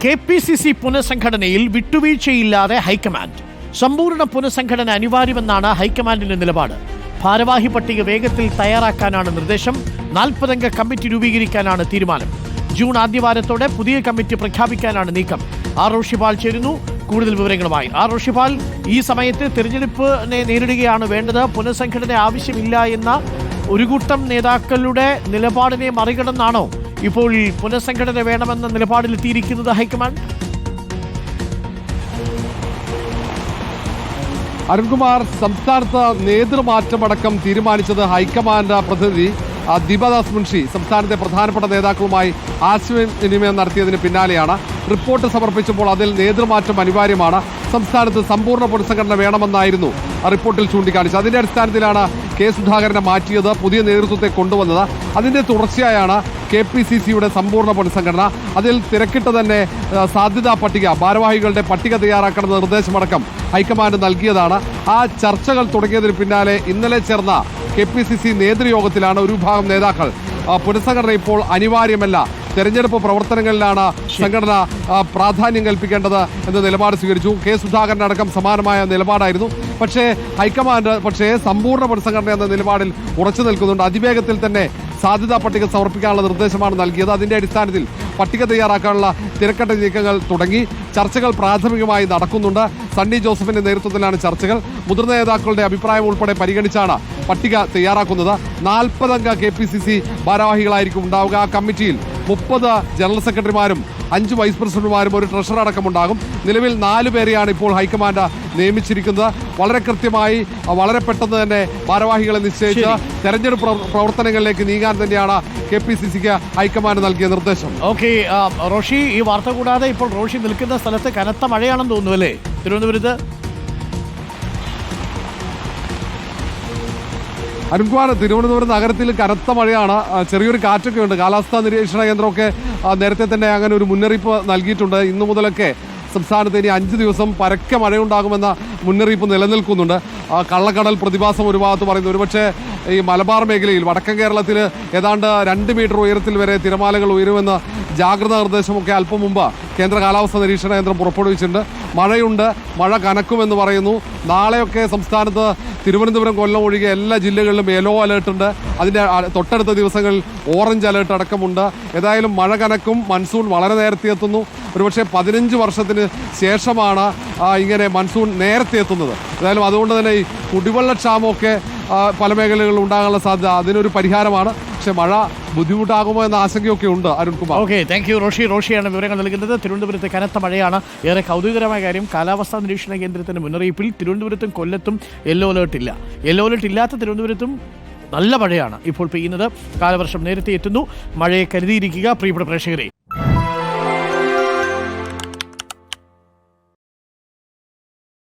KPCC പുനഃസംഘടനയിൽ വിട്ടുവീഴ്ചയില്ലാതെ high command. സമ്പൂർണ്ണ പുനഃസംഘടന അനിവാര്യമെന്നാണ് ഹൈക്കമാൻഡിന്റെ നിലപാട്. ഭാരവാഹി പട്ടിക വേഗത്തിൽ തയ്യാറാക്കാനാണ് നിർദ്ദേശം. 40 അംഗ കമ്മിറ്റി രൂപീകരിക്കാനാണ് തീരുമാനം. ജൂൺ ആദ്യവാരത്തോടെ പുതിയ കമ്മിറ്റി പ്രഖ്യാപിക്കാനാണ് നീക്കം. ആർ റോഷിപാൽ ചേരുന്നു കൂടുതൽ വിവരങ്ങളുമായി. ആർ റോഷിപാൽ, ഈ സമയത്ത് തെരഞ്ഞെടുപ്പിനെ നേരിടുകയാണ് വേണ്ടത്. പുനഃസംഘടന ആവശ്യമില്ല എന്ന ഒരു കൂട്ടം നേതാക്കളുടെ നിലപാടിനെ മറികടന്നാണോ ഇപ്പോൾ പുനഃസംഘടന വേണമെന്ന നിലപാടിലെത്തിയിരിക്കുന്നത് ഹൈക്കമാൻഡ്? അരുൺകുമാർ, സംസ്ഥാനത്ത് നേതൃമാറ്റമടക്കം തീരുമാനിച്ചത് ഹൈക്കമാൻഡ് പ്രതിനിധി ദീപദാസ് മുൻഷി സംസ്ഥാനത്തെ പ്രധാനപ്പെട്ട നേതാക്കളുമായി ആശയവിനിമയം നടത്തിയതിന് പിന്നാലെയാണ്. റിപ്പോർട്ട് സമർപ്പിച്ചപ്പോൾ അതിൽ നേതൃമാറ്റം അനിവാര്യമാണ്, സംസ്ഥാനത്ത് സമ്പൂർണ്ണ പുനഃസംഘടന വേണമെന്നായിരുന്നു റിപ്പോർട്ടിൽ ചൂണ്ടിക്കാണിച്ചത്. അതിന്റെ അടിസ്ഥാനത്തിലാണ് കെ സുധാകരനെ മാറ്റിയത്, പുതിയ നേതൃത്വത്തെ കൊണ്ടുവന്നത്. അതിന്റെ തുടർച്ചയായാണ് KPCCയുടെ സമ്പൂർണ്ണ പുനഃസംഘടന. അതിൽ തിരക്കിട്ട് തന്നെ സാധ്യതാ പട്ടിക, ഭാരവാഹികളുടെ പട്ടിക തയ്യാറാക്കണമെന്ന നിർദ്ദേശമടക്കം ഹൈക്കമാൻഡ് നൽകിയതാണ്. ആ ചർച്ചകൾ തുടങ്ങിയതിന് പിന്നാലെ ഇന്നലെ ചേർന്ന KPCC നേതൃയോഗത്തിലാണ് ഒരു വിഭാഗം നേതാക്കൾ പുനഃസംഘടന ഇപ്പോൾ അനിവാര്യമല്ല, തെരഞ്ഞെടുപ്പ് പ്രവർത്തനങ്ങളിലാണ് സംഘടന പ്രാധാന്യം കൽപ്പിക്കേണ്ടത് എന്ന നിലപാട് സ്വീകരിച്ചു. കെ സുധാകരൻ അടക്കം സമാനമായ നിലപാടായിരുന്നു. പക്ഷേ ഹൈക്കമാൻഡ് സമ്പൂർണ്ണ പുനഃസംഘടന എന്ന നിലപാടിൽ ഉറച്ചു നിൽക്കുന്നുണ്ട്. അതിവേഗത്തിൽ തന്നെ സാധ്യതാ പട്ടിക സമർപ്പിക്കാനുള്ള നിർദ്ദേശമാണ് നൽകിയത്. അതിന്റെ അടിസ്ഥാനത്തിൽ പട്ടിക തയ്യാറാക്കാനുള്ള തിരക്കട്ട നീക്കങ്ങൾ തുടങ്ങി. ചർച്ചകൾ പ്രാഥമികമായി നടക്കുന്നുണ്ട്. സണ്ണി ജോസഫിന്റെ നേതൃത്വത്തിലാണ് ചർച്ചകൾ. മുതിർന്ന നേതാക്കളുടെ അഭിപ്രായം ഉൾപ്പെടെ പരിഗണിച്ചാണ് പട്ടിക തയ്യാറാക്കുന്നത്. 40 അംഗ KPCC ഭാരവാഹികളായിരിക്കും ഉണ്ടാവുക. ആ കമ്മിറ്റിയിൽ 30 ജനറൽ സെക്രട്ടറിമാരും 5 വൈസ് പ്രസിഡന്റുമാരും ഒരു ട്രഷറർ അടക്കമുണ്ടാകും. നിലവിൽ 4 പേരെയാണ് ഇപ്പോൾ ഹൈക്കമാൻഡ് നിയമിച്ചിരിക്കുന്നത്. വളരെ കൃത്യമായി, വളരെ പെട്ടെന്ന് തന്നെ ഭാരവാഹികളെ നിശ്ചയിച്ച് തെരഞ്ഞെടുപ്പ് പ്രവർത്തനങ്ങളിലേക്ക് നീങ്ങാൻ തന്നെയാണ് KPCCക്ക് ഹൈക്കമാൻഡ് നൽകിയ നിർദ്ദേശം. ഓക്കെ റോഷി, ഈ വാർത്ത കൂടാതെ ഇപ്പോൾ റോഷി നിൽക്കുന്ന സ്ഥലത്ത് കനത്ത മഴയാണെന്ന് തോന്നുന്നു അല്ലേ തിരുവനന്തപുരത്ത്? അരുൺകുമാർ, തിരുവനന്തപുരം നഗരത്തിൽ കനത്ത മഴയാണ്. ചെറിയൊരു കാറ്റൊക്കെ ഉണ്ട്. കാലാവസ്ഥാ നിരീക്ഷണ കേന്ദ്രമൊക്കെ നേരത്തെ തന്നെ അങ്ങനെ ഒരു മുന്നറിയിപ്പ് നൽകിയിട്ടുണ്ട്. ഇന്നു മുതലൊക്കെ സംസ്ഥാനത്ത് ഇനി 5 ദിവസം പരക്കെ മഴയുണ്ടാകുമെന്ന മുന്നറിയിപ്പ് നിലനിൽക്കുന്നുണ്ട്. കള്ളക്കടൽ പ്രതിഭാസം ഒരു ഭാഗത്ത് പറയുന്നു. ഒരുപക്ഷെ ഈ മലബാർ മേഖലയിൽ വടക്കൻ കേരളത്തിൽ ഏതാണ്ട് 2 മീറ്റർ ഉയരത്തിൽ വരെ തിരമാലകൾ ഉയരുമെന്ന് ജാഗ്രതാ നിർദ്ദേശമൊക്കെ അല്പം മുമ്പ് കേന്ദ്ര കാലാവസ്ഥാ നിരീക്ഷണ കേന്ദ്രം പുറപ്പെടുവിച്ചിട്ടുണ്ട്. മഴയുണ്ട്, മഴ കനക്കുമെന്ന് പറയുന്നു. നാളെയൊക്കെ സംസ്ഥാനത്ത് തിരുവനന്തപുരം, കൊല്ലം ഒഴികെ എല്ലാ ജില്ലകളിലും യെല്ലോ അലേർട്ട് ഉണ്ട്. അതിൻ്റെ തൊട്ടടുത്ത ദിവസങ്ങളിൽ ഓറഞ്ച് അലേർട്ട് അടക്കമുണ്ട്. ഏതായാലും മഴ കനക്കും. മൺസൂൺ വളരെ നേരത്തെ എത്തുന്നു. ഒരുപക്ഷെ 15 വർഷത്തിന് ശേഷമാണ് ഇങ്ങനെ മൺസൂൺ നേരത്തെ എത്തുന്നത്. ഏതായാലും അതുകൊണ്ട് തന്നെ ഈ കുടിവെള്ളക്ഷാമമൊക്കെ പല മേഖലകളിലും ഉണ്ടാകാനുള്ള സാധ്യത അതിനൊരു പരിഹാരമാണ്. പക്ഷെ മഴ ബുദ്ധിമുട്ടാകുമോ എന്ന ആശങ്കയൊക്കെ ഉണ്ട്. അരുൺകുമാർ, ഓക്കെ, താങ്ക് യു റോഷിയാണ് വിവരങ്ങൾ നൽകുന്നത്. തിരുവനന്തപുരത്ത് കനത്ത മഴയാണ്. ഏറെ കൗതുകകരമായ കാര്യം, കാലാവസ്ഥാ നിരീക്ഷണ കേന്ദ്രത്തിന്റെ മുന്നറിയിപ്പിൽ തിരുവനന്തപുരത്തും കൊല്ലത്തും യെല്ലോ അലേർട്ട് ഇല്ല. യെല്ലോ അലേർട്ട് ഇല്ലാത്ത തിരുവനന്തപുരത്തും നല്ല മഴയാണ് ഇപ്പോൾ പെയ്യുന്നത്. കാലവർഷം നേരത്തെ എത്തുന്നു. മഴയെ കരുതിയിരിക്കുക പ്രിയപ്പെട്ട പ്രേക്ഷകരെ.